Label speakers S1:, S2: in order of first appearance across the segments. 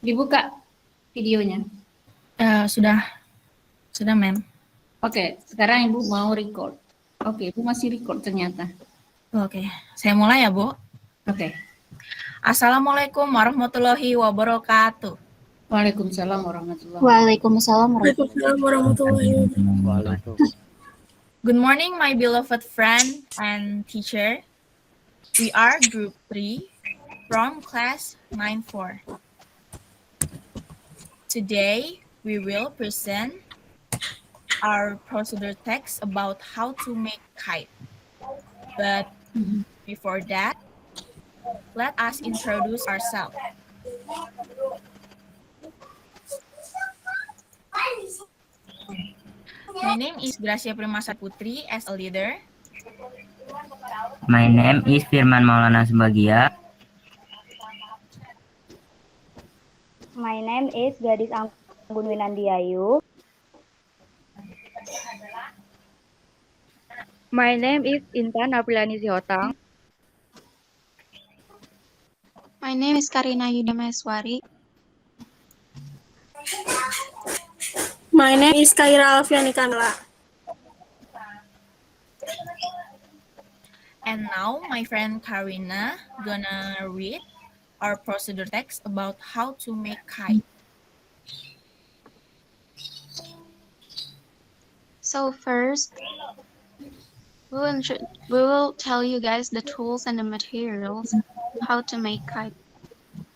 S1: Dibuka videonya.
S2: Sudah, Ma'am.
S1: Oke, sekarang Ibu mau record. Oke, Ibu masih record ternyata.
S2: Oke, saya mulai ya, Bu.
S1: Oke.
S2: Assalamualaikum warahmatullahi wabarakatuh.
S1: Waalaikumsalam warahmatullahi
S3: Waalaikumsalam
S4: warahmatullahi wabarakatuh.
S2: Good morning, my beloved friend and teacher. We are Group 3 from Class 9-4. Today, we will present our procedure text about how to make kite. But before that, let us introduce ourselves. My name is Gracia Primasa Putri as a leader.
S5: My name is Firman Maulana Sebagia.
S3: My name is Gadis Anggun Winandiayu.
S6: My name is Intan Aprilani Sihotang.
S7: My name is Karina Yudameswari.
S4: My name is Kaira Alfiani Kanla.
S2: And now my friend Karina gonna read our procedure text about how to make kite.
S7: So first, we will tell you guys the tools and the materials, how to make kite.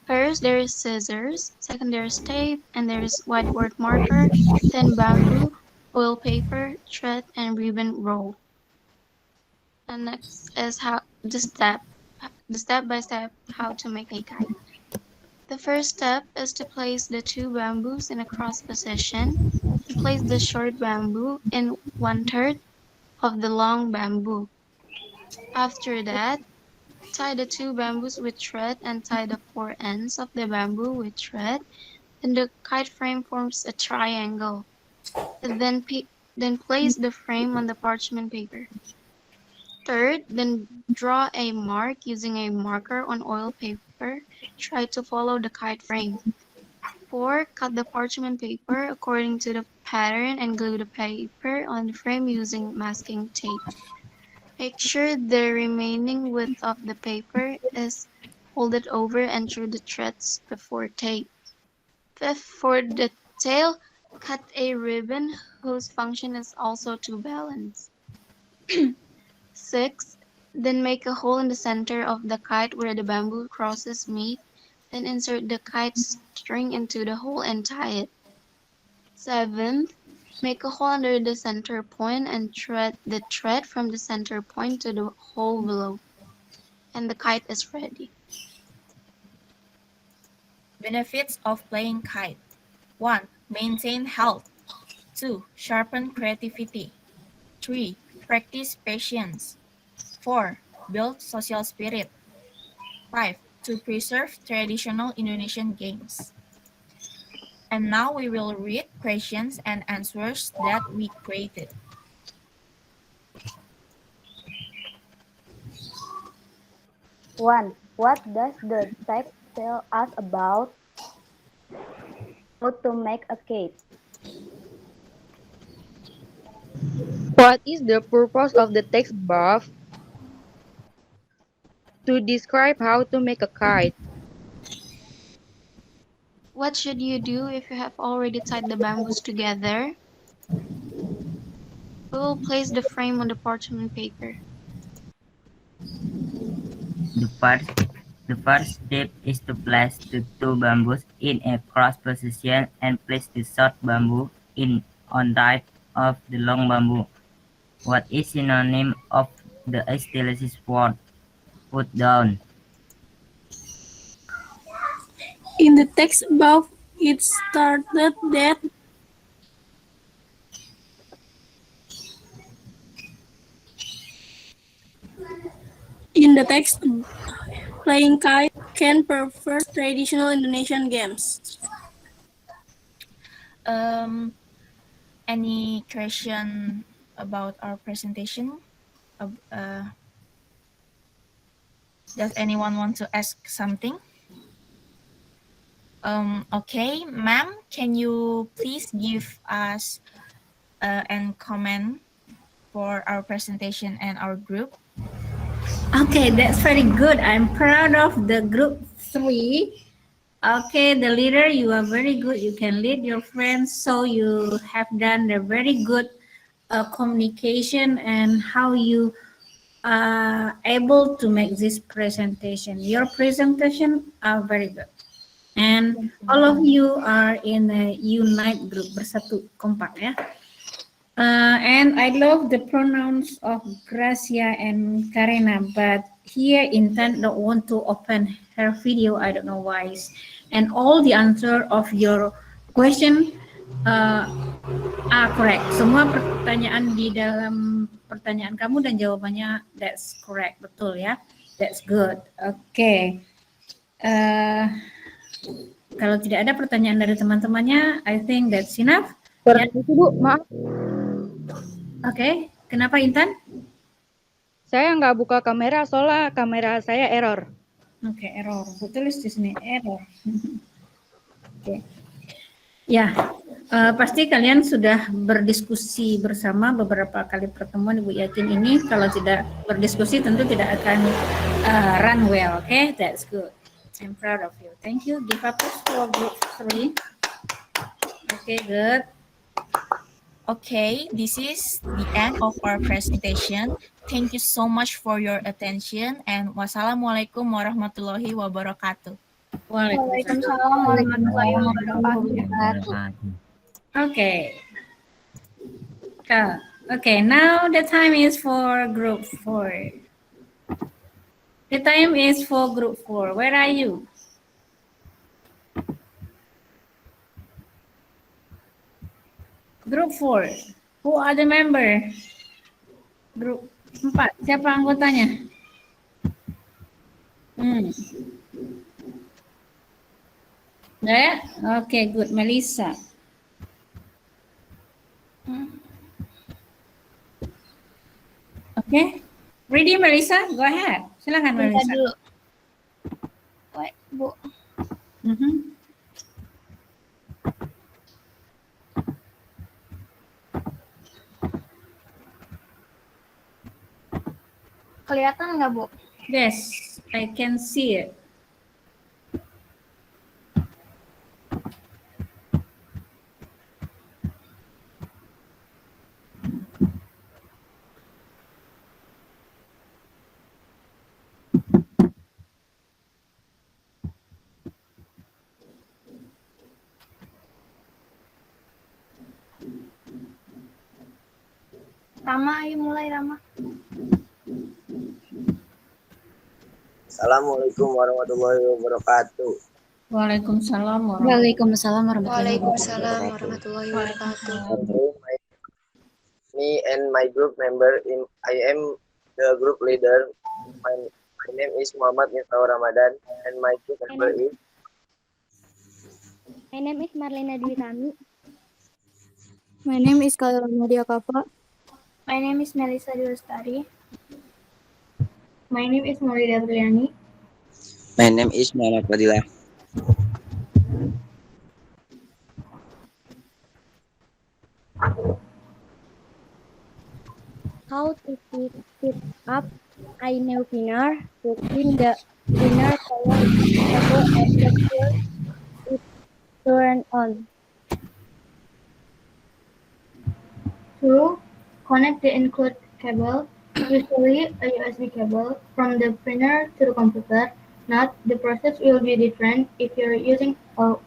S7: First, there is scissors, second there is tape, and there is whiteboard marker, then bamboo, oil paper, thread, and ribbon roll. And next is the step-by-step how to make a kite. The first step is to place the two bamboos in a cross position. Place the short bamboo in 1/3 of the long bamboo. After that, tie the two bamboos with thread and tie the 4 ends of the bamboo with thread. Then the kite frame forms a triangle. Then place the frame on the parchment paper. Third, then draw a mark using a marker on oil paper. Try to follow the kite frame. 4, cut the parchment paper according to the pattern and glue the paper on the frame using masking tape. Make sure the remaining width of the paper is folded over and through the threads before tape. 5th, for the tail, cut a ribbon whose function is also to balance. 6, then make a hole in the center of the kite where the bamboo crosses meet. Then insert the kite string into the hole and tie it. 7th, make a hole under the center point and thread the thread from the center point to the hole below. And the kite is ready.
S2: Benefits of playing kite. 1. Maintain health. 2. Sharpen creativity. 3. Practice patience. 4. Build social spirit. 5. To preserve traditional Indonesian games. And now we will read questions and answers that we created.
S3: One, what does the text tell us about how to make a kite?
S6: What is the purpose of the text above? To describe how to make a kite.
S7: What should you do if you have already tied the bamboos together? We will place the frame on the parchment paper.
S5: The first step is to place the two bamboos in a cross position and place the short bamboo on right of the long bamboo. What is synonym of the stylistic word put down?
S4: In the text above, it started that in the text, playing kite can prefer traditional Indonesian games.
S2: Any question about our presentation? Does anyone want to ask something? Okay, ma'am, can you please give us and comment for our presentation and our group?
S1: Okay, that's very good. I'm proud of the group 3. Okay, the leader, you are very good. You can lead your friends. So you have done a very good communication and how you are able to make this presentation. Your presentation are very good. And all of you are in a unite group, bersatu, kompak ya. And I love the pronouns of Gracia and Karina, but here Intan don't want to open her video. I don't know why. And all the answer of your question are correct. Semua pertanyaan di dalam pertanyaan kamu dan jawabannya that's correct, betul ya. That's good. Okay. Kalau tidak ada pertanyaan dari teman-temannya, I think that's enough.
S6: Kurang itu Bu, maaf.
S1: Oke, kenapa Intan?
S6: Saya nggak buka kamera soalnya kamera saya error.
S1: Oke, error. Tulis di sini error. Oke. Ya, pasti kalian sudah berdiskusi bersama beberapa kali pertemuan Ibu yakin ini. Kalau tidak berdiskusi tentu tidak akan run well. Oke, that's good. I'm proud of you. Thank you. Give up for group 3. Okay, good.
S2: Okay, this is the end of our presentation. Thank you so much for your attention and wassalamualaikum warahmatullahi wabarakatuh.
S3: Waalaikumsalam warahmatullahi wabarakatuh.
S1: Okay. Okay, now the time is for group 4. The time is for group 4. Where are you? Group 4. Who are the member? Group 4. Siapa anggotanya? Ya? Okay, good. Melissa. Okay. Ready, Melissa? Go ahead. Silakan, Melissa.
S3: dulu. Wait, Bu. Kelihatan nggak, Bu?
S1: Yes, I can see it.
S3: Rama, ayo mulai, Rama.
S8: Assalamualaikum warahmatullahi wabarakatuh.
S1: Waalaikumsalam warahmatullahi
S7: Waalaikumsalam warahmatullahi
S9: Waalaikumsalam warahmatullahi wabarakatuh.
S8: Me and my group member, I am the group leader. My name is Muhammad Miftahur Ramadan and my group member is.
S3: My name is Marlena Dwi Tami.
S4: My name is Khairul Nadia Kafa.
S3: My name is Melissa Dilestari. My name is Maulida Briani.
S8: My name is Muhammad Fadilah.
S3: How to fit up a new winner to clean the winner color table and make sure it turn on. 2. Connect the include cable, usually a USB cable, from the printer to the computer. Note, the process will be different if you're using a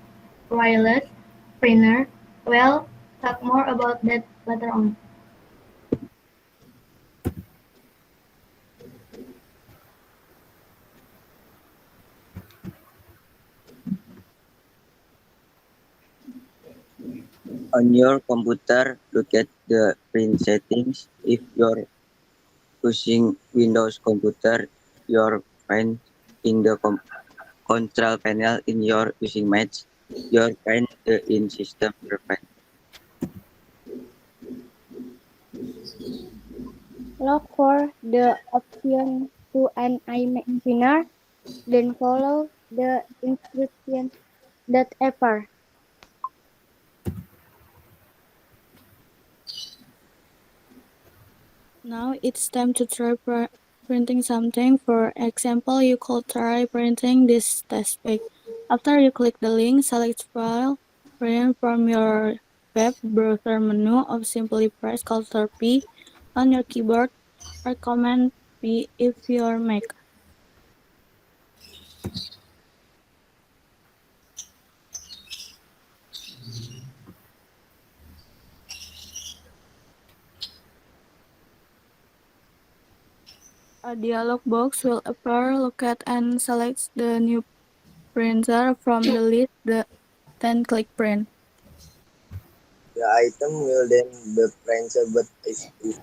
S3: wireless printer. We'll talk more about that later on.
S8: On your computer, look at the print settings. If you're using Windows computer, you'll find in the control panel in your using Mac, you'll find the in system preference.
S3: Look for the option to an iMac winner, then follow the instructions
S6: That ever.
S4: Now it's time to try printing something. For example, you could try printing this test page. After you click the link, select File, Print from your web browser menu, or simply press Ctrl P on your keyboard or Command P if you're Mac. A dialog box will appear. Look at and select the new printer from the list, then click Print.
S8: The item will then the printer, but if it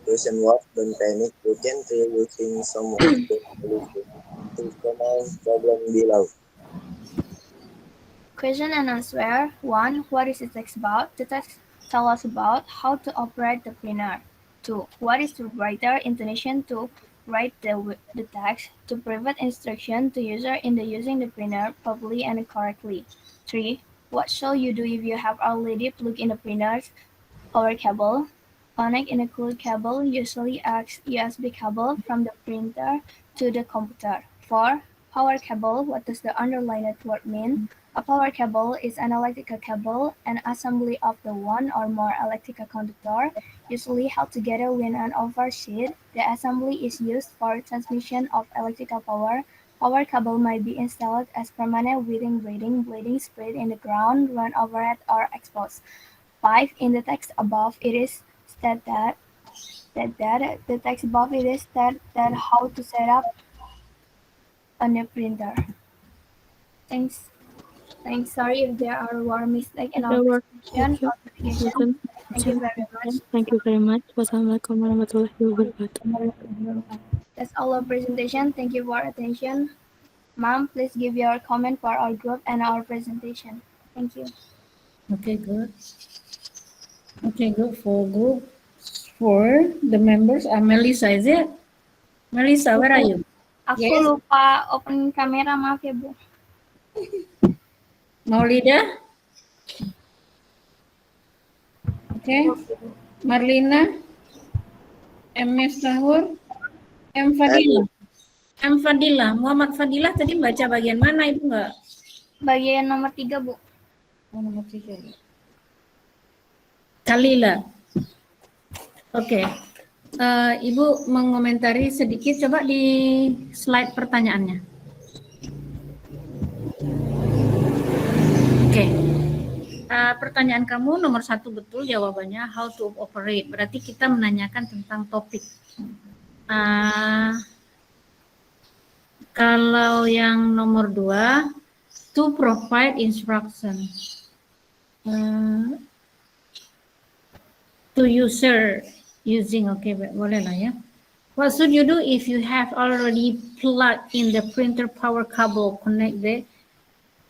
S8: doesn't work, don't panic. You can try using some of the solutions. Please comment problem below.
S2: Question and answer. 1. What is the text about? The text tells us about how to operate the printer. 2. What is the writer intention to write the text to provide instruction to user in the using the printer properly and correctly. 3. What shall you do if you have already plugged in the printer's power cable? Connect in a cool cable, usually a USB cable from the printer to the computer. 4. Power cable. What does the underlined word mean? A power cable is an electrical cable, an assembly of the one or more electrical conductor, usually held together with an oversheet. The assembly is used for transmission of electrical power. Power cable might be installed as permanent within bleeding spread in the ground, run overhead or exposed. 5. In the text above, it is stated that the text above it is stated that how to set up a new printer. Thanks. Sorry if there are word mistakes in our
S4: There were
S2: presentation or application. Thank you very much.
S4: Thank you very much. Wassalamualaikum warahmatullahi wabarakatuh.
S2: That's all our presentation. Thank you for attention. Ma'am, please give your comment for our group and our presentation. Thank you.
S1: Okay, good. Okay, good. For group 4, the members are Melissa, is it? Melissa, where are you?
S2: Aku
S1: Yes.
S2: lupa open kamera, maaf ya Bu.
S1: Maulida? Okay. Marlina? MS Tahur? M. Fadila? M. Fadila. Muhammad Fadilah tadi baca bagian mana, Ibu enggak?
S2: Bagian nomor 3, Bu.
S1: Oh, nomor 3. Kalila. Oke. Ibu mengomentari sedikit, coba di slide pertanyaannya. Oke. Pertanyaan kamu nomor 1 betul jawabannya how to operate. Berarti kita menanyakan tentang topik. Kalau yang nomor 2, to provide instruction to user using, oke, boleh lah ya. What should you do if you have already plugged in the printer power cable? Connect the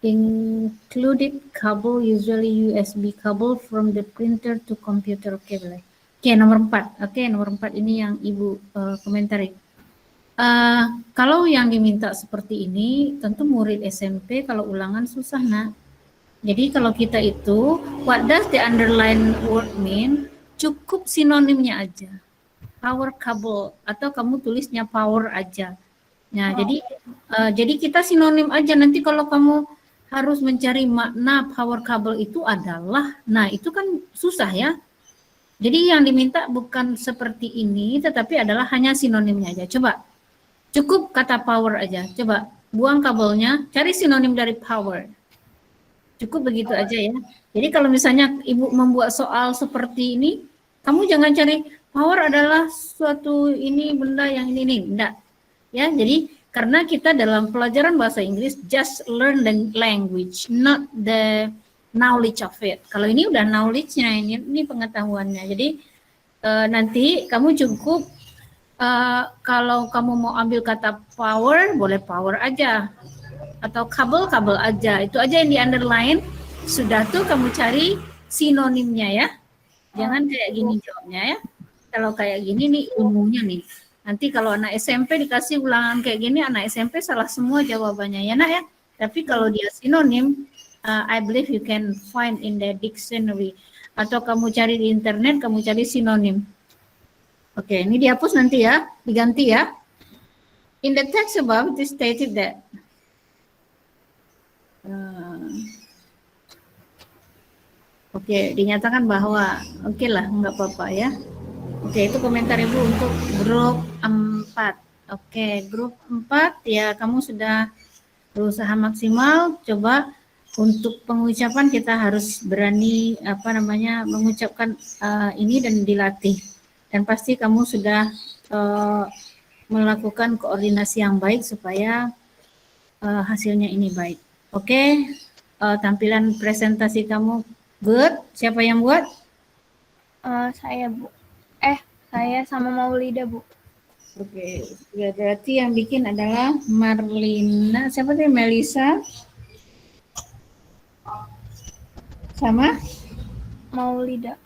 S1: included cable, usually USB cable from the printer to computer. Oke, boleh. Oke, nomor 4. Oke, nomor 4 ini yang Ibu komentari. Kalau yang diminta seperti ini, tentu murid SMP kalau ulangan susah, nak. Jadi kalau kita itu, what does the underline word mean? Cukup sinonimnya aja. Power cable, atau kamu tulisnya power aja. Nah, jadi kita sinonim aja. Nanti kalau kamu harus mencari makna power cable itu adalah, nah itu kan susah ya. Jadi yang diminta bukan seperti ini, tetapi adalah hanya sinonimnya aja. Coba, cukup kata power aja. Coba, buang kabelnya, cari sinonim dari power. Cukup begitu aja ya. Jadi kalau misalnya Ibu membuat soal seperti ini, kamu jangan cari power adalah suatu ini benda yang ini, enggak. Ya, jadi karena kita dalam pelajaran bahasa Inggris just learn the language, not the knowledge of it. Kalau ini udah knowledge-nya, ini pengetahuannya. Jadi nanti kamu cukup kalau kamu mau ambil kata power, boleh power aja. Atau kabel aja. Itu aja yang di underline. Sudah tuh kamu cari sinonimnya ya. Jangan kayak gini jawabnya ya. Kalau kayak gini nih umumnya nih. Nanti kalau anak SMP dikasih ulangan kayak gini, anak SMP salah semua jawabannya ya nak ya. Tapi kalau dia sinonim, I believe you can find in the dictionary. Atau kamu cari di internet, kamu cari sinonim. Oke, ini dihapus nanti ya, diganti ya. In the text above, it is stated that dinyatakan bahwa oke lah, nggak apa-apa ya. Oke, itu komentar Ibu untuk grup 4. Oke, grup 4 ya kamu sudah berusaha maksimal. Coba untuk pengucapan kita harus berani mengucapkan ini dan dilatih. Dan pasti kamu sudah melakukan koordinasi yang baik supaya hasilnya ini baik. Oke, tampilan presentasi kamu good. Siapa yang buat?
S10: Saya, Bu. Saya sama Maulida, Bu.
S1: Oke, berarti yang bikin adalah Marlina. Siapa tadi? Melisa sama
S10: Maulida.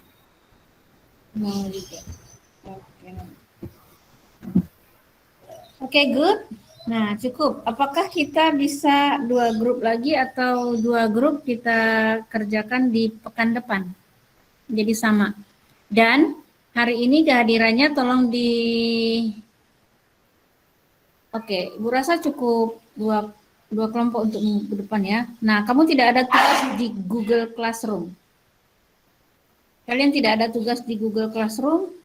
S1: Oke, good. Nah, cukup. Apakah kita bisa 2 grup lagi atau 2 grup kita kerjakan di pekan depan? Jadi sama. Dan hari ini kehadirannya tolong Oke, Ibu rasa cukup dua kelompok untuk minggu depan ya. Nah, kamu tidak ada tugas di Google Classroom. Kalian tidak ada tugas di Google Classroom,